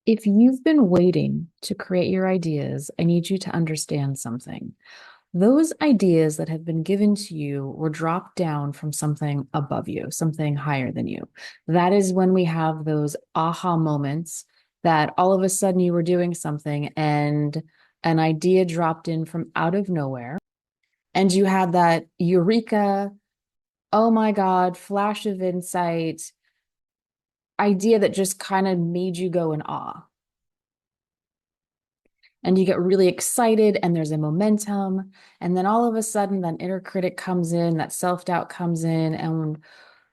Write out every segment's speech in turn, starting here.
If you've been waiting to create your ideas, I need you to understand something. Those ideas that have been given to you were dropped down from something above you, something higher than you. That is when we have those aha moments that all of a sudden you were doing something and an idea dropped in from out of nowhere. And you had that eureka, oh my God, flash of insight idea that just kind of made you go in awe. And you get really excited and there's a momentum. And then all of a sudden, that inner critic comes in, that self doubt comes in, and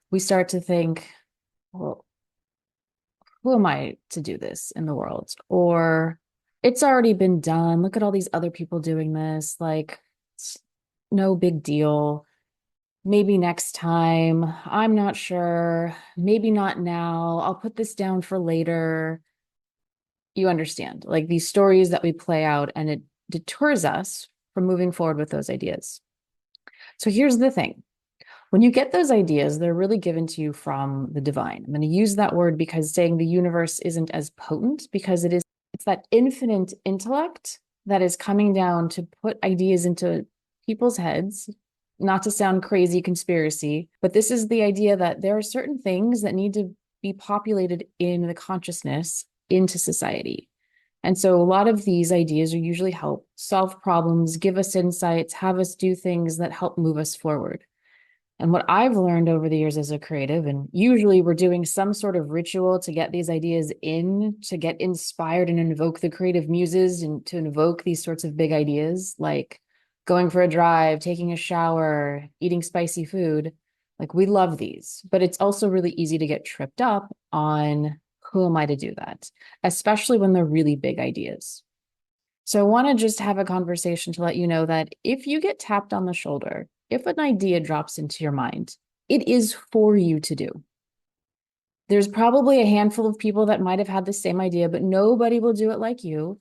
we start to think, well, who am I to do this in the world? Or it's already been done. Look at all these other people doing this. Like, it's no big deal. Maybe next time. I'm not sure. Maybe not now. I'll put this down for later. You understand, like these stories that we play out, and it deters us from moving forward with those ideas. So here's the thing. When you get those ideas, they're really given to you from the divine. I'm going to use that word because saying the universe isn't as potent, because it's that infinite intellect that is coming down to put ideas into people's heads. Not to sound crazy conspiracy, but this is the idea that there are certain things that need to be populated in the consciousness into society. And so a lot of these ideas are usually help solve problems, give us insights, have us do things that help move us forward. And what I've learned over the years as a creative, and usually we're doing some sort of ritual to get these ideas in, to get inspired and invoke the creative muses and to invoke these sorts of big ideas, like going for a drive, taking a shower, eating spicy food. Like we love these, but it's also really easy to get tripped up on who am I to do that, especially when they're really big ideas. So I want to just have a conversation to let you know that if you get tapped on the shoulder, if an idea drops into your mind, it is for you to do. There's probably a handful of people that might have had the same idea, but nobody will do it like you.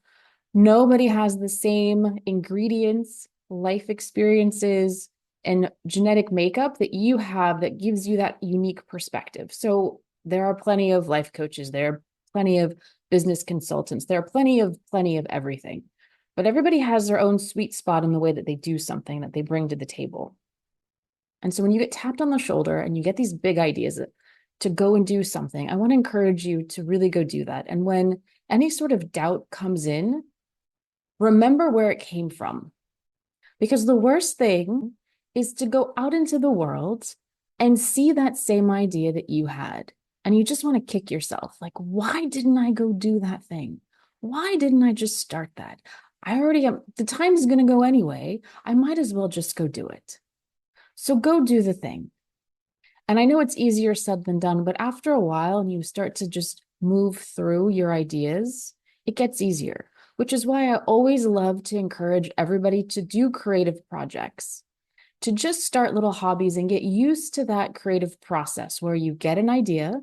Nobody has the same ingredients, life experiences, and genetic makeup that you have that gives you that unique perspective. So there are plenty of life coaches, there are plenty of business consultants, there are plenty of everything. But everybody has their own sweet spot in the way that they do something that they bring to the table. And so when you get tapped on the shoulder and you get these big ideas to go and do something, I want to encourage you to really go do that. And when any sort of doubt comes in, remember where it came from. Because the worst thing is to go out into the world and see that same idea that you had. And you just want to kick yourself. Like, why didn't I go do that thing? Why didn't I just start that? I already am, the time's going to go anyway. I might as well just go do it. So go do the thing. And I know it's easier said than done, but after a while and you start to just move through your ideas, it gets easier, which is why I always love to encourage everybody to do creative projects, to just start little hobbies and get used to that creative process where you get an idea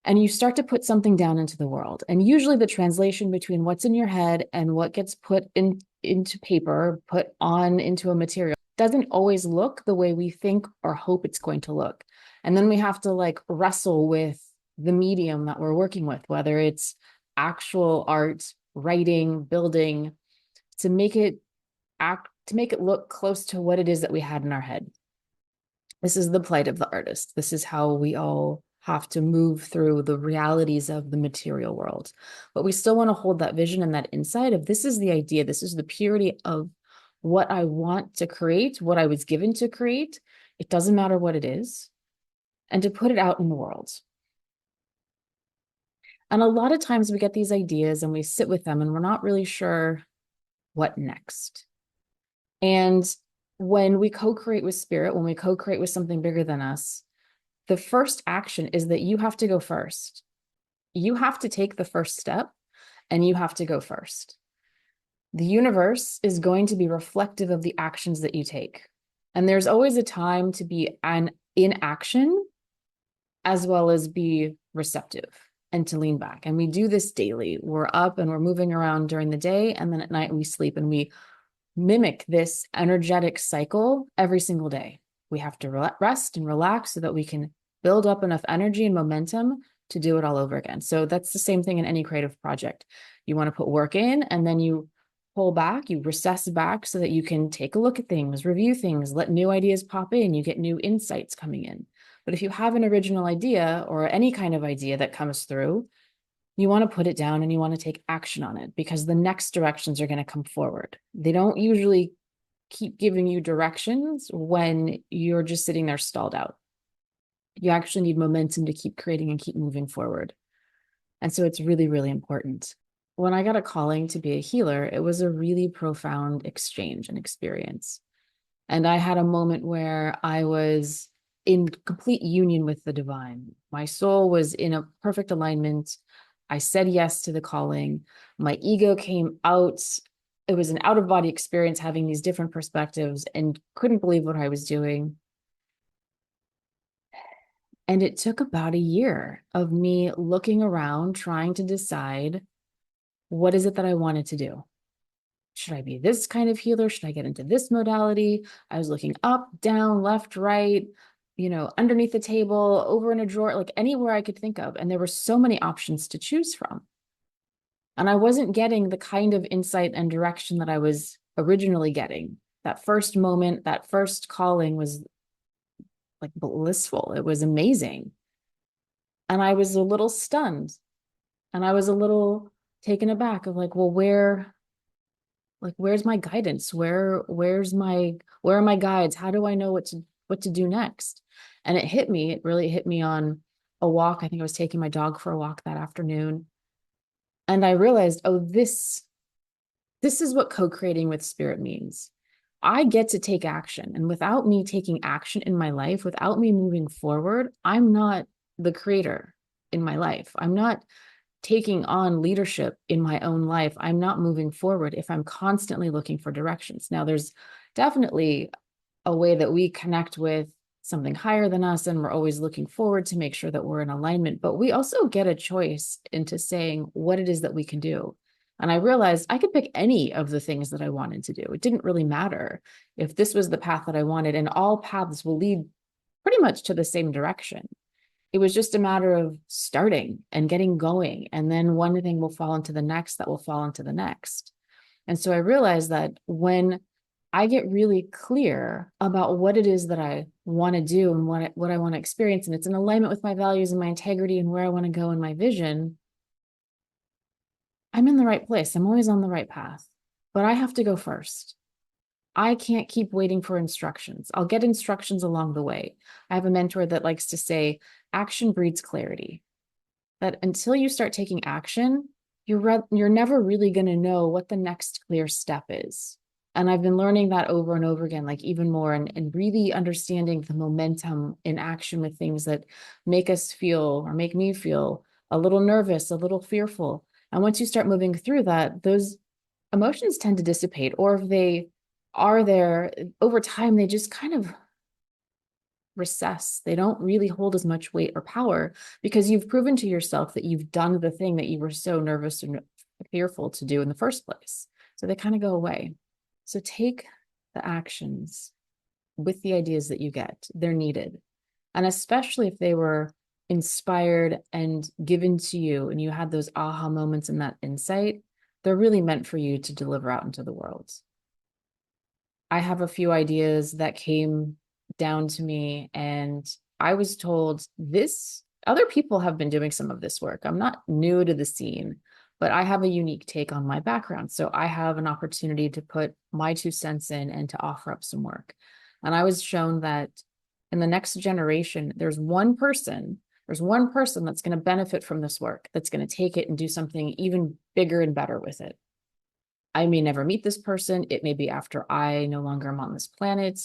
and you start to put something down into the world. And usually the translation between what's in your head and what gets put into paper, put on into a material, doesn't always look the way we think or hope it's going to look. And then we have to like wrestle with the medium that we're working with, whether it's actual art, writing, building, to make it look close to what it is that we had in our head. This is the plight of the artist. This is how we all have to move through the realities of the material world. But we still want to hold that vision and that insight of this is the idea, this is the purity of what I want to create, what I was given to create. It doesn't matter what it is, and to put it out in the world. And a lot of times we get these ideas and we sit with them and we're not really sure what next. And when we co-create with spirit, when we co-create with something bigger than us, the first action is that you have to go first. You have to take the first step and you have to go first. The universe is going to be reflective of the actions that you take. And there's always a time to be in action as well as be receptive and to lean back. And we do this daily. We're up and we're moving around during the day, and then at night we sleep, and we mimic this energetic cycle every single day. We have to rest and relax so that we can build up enough energy and momentum to do it all over again. So that's the same thing in any creative project. You want to put work in, and then you pull back, you recess back so that you can take a look at things, review things, let new ideas pop in, you get new insights coming in. But if you have an original idea or any kind of idea that comes through, you want to put it down and you want to take action on it, because the next directions are going to come forward. They don't usually keep giving you directions when you're just sitting there stalled out. You actually need momentum to keep creating and keep moving forward. And so it's really, really important. When I got a calling to be a healer, it was a really profound exchange and experience. And I had a moment where I was in complete union with the divine. My soul was in a perfect alignment. I said yes to the calling. My ego came out. It was an out of body experience, having these different perspectives, and couldn't believe what I was doing. And it took about a year of me looking around, trying to decide, what is it that I wanted to do? Should I be this kind of healer? Should I get into this modality? I was looking up, down, left, right, underneath the table, over in a drawer, like anywhere I could think of. And there were so many options to choose from. And I wasn't getting the kind of insight and direction that I was originally getting. That first moment, that first calling was like blissful. It was amazing. And I was a little stunned, and I was a little taken aback of like, well, where's my guidance? Where are my guides? How do I know what to do next? And it really hit me on a walk. I think I was taking my dog for a walk that afternoon. And I realized, oh, this is what co-creating with spirit means. I get to take action. And without me taking action in my life, without me moving forward, I'm not the creator in my life. I'm not taking on leadership in my own life. I'm not moving forward if I'm constantly looking for directions. Now, there's definitely a way that we connect with something higher than us, and we're always looking forward to make sure that we're in alignment. But we also get a choice into saying what it is that we can do. And I realized I could pick any of the things that I wanted to do. It didn't really matter if this was the path that I wanted, and all paths will lead pretty much to the same direction. It was just a matter of starting and getting going. And then one thing will fall into the next, that will fall into the next. And so I realized that when I get really clear about what it is that I want to do and what I want to experience, and it's in alignment with my values and my integrity and where I want to go in my vision, I'm in the right place. I'm always on the right path, but I have to go first. I can't keep waiting for instructions. I'll get instructions along the way. I have a mentor that likes to say, action breeds clarity. That until you start taking action, you're never really going to know what the next clear step is. And I've been learning that over and over again, like even more, and really understanding the momentum in action with things that make us feel, or make me feel, a little nervous, a little fearful. And once you start moving through that, those emotions tend to dissipate, or if they are there over time, they just kind of recess. They don't really hold as much weight or power, because you've proven to yourself that you've done the thing that you were so nervous and fearful to do in the first place. So they kind of go away. So take the actions with the ideas that you get. They're needed. And especially if they were inspired and given to you, and you had those aha moments and that insight, they're really meant for you to deliver out into the world. I have a few ideas that came down to me, and I was told other people have been doing some of this work. I'm not new to the scene, but I have a unique take on my background. So I have an opportunity to put my 2 cents in and to offer up some work. And I was shown that in the next generation, there's one person that's going to benefit from this work, that's going to take it and do something even bigger and better with it. I may never meet this person. It may be after I no longer am on this planet.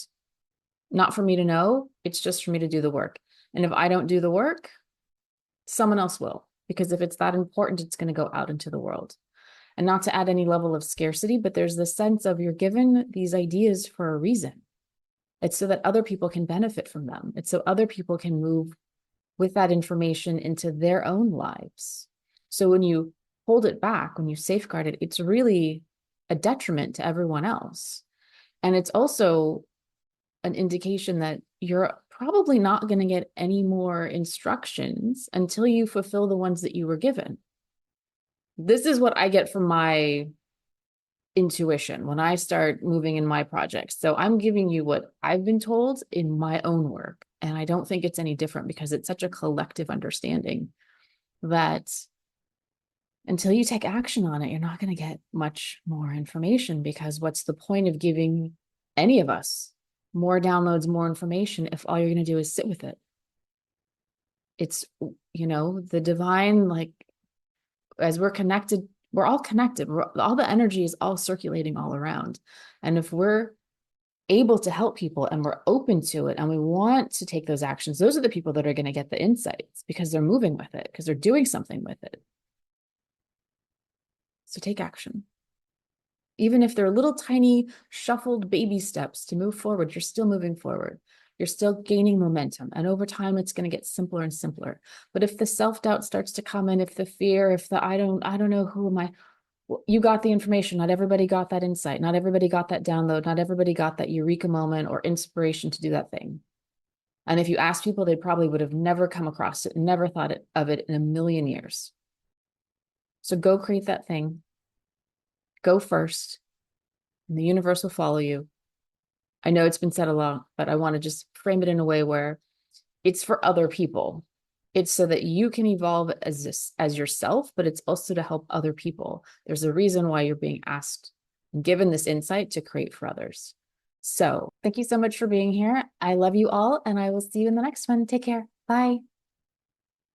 Not for me to know. It's just for me to do the work. And if I don't do the work, someone else will. Because if it's that important, it's going to go out into the world. And not to add any level of scarcity, but there's the sense of you're given these ideas for a reason. It's so that other people can benefit from them. It's so other people can move with that information into their own lives. So when you hold it back, when you safeguard it, it's really a detriment to everyone else. And it's also an indication that you're probably not going to get any more instructions until you fulfill the ones that you were given. This is what I get from my intuition when I start moving in my projects. So I'm giving you what I've been told in my own work. And I don't think it's any different because it's such a collective understanding that until you take action on it, you're not going to get much more information, because what's the point of giving any of us more downloads, more information, if all you're going to do is sit with it? It's, the divine, like, as we're connected, we're all connected. All the energy is all circulating all around. And if we're able to help people and we're open to it and we want to take those actions, those are the people that are going to get the insights because they're moving with it, because they're doing something with it. So take action. Even if they're little tiny shuffled baby steps to move forward, you're still moving forward. You're still gaining momentum. And over time, it's going to get simpler and simpler. But if the self-doubt starts to come in, if the fear, if the I don't know who am I, well, you got the information. Not everybody got that insight. Not everybody got that download. Not everybody got that eureka moment or inspiration to do that thing. And if you ask people, they probably would have never come across it, never thought of it in a million years. So go create that thing. Go first, and the universe will follow you. I know it's been said a lot, but I want to just frame it in a way where it's for other people. It's so that you can evolve as yourself, but it's also to help other people. There's a reason why you're being asked and given this insight to create for others. So thank you so much for being here. I love you all, and I will see you in the next one. Take care. Bye.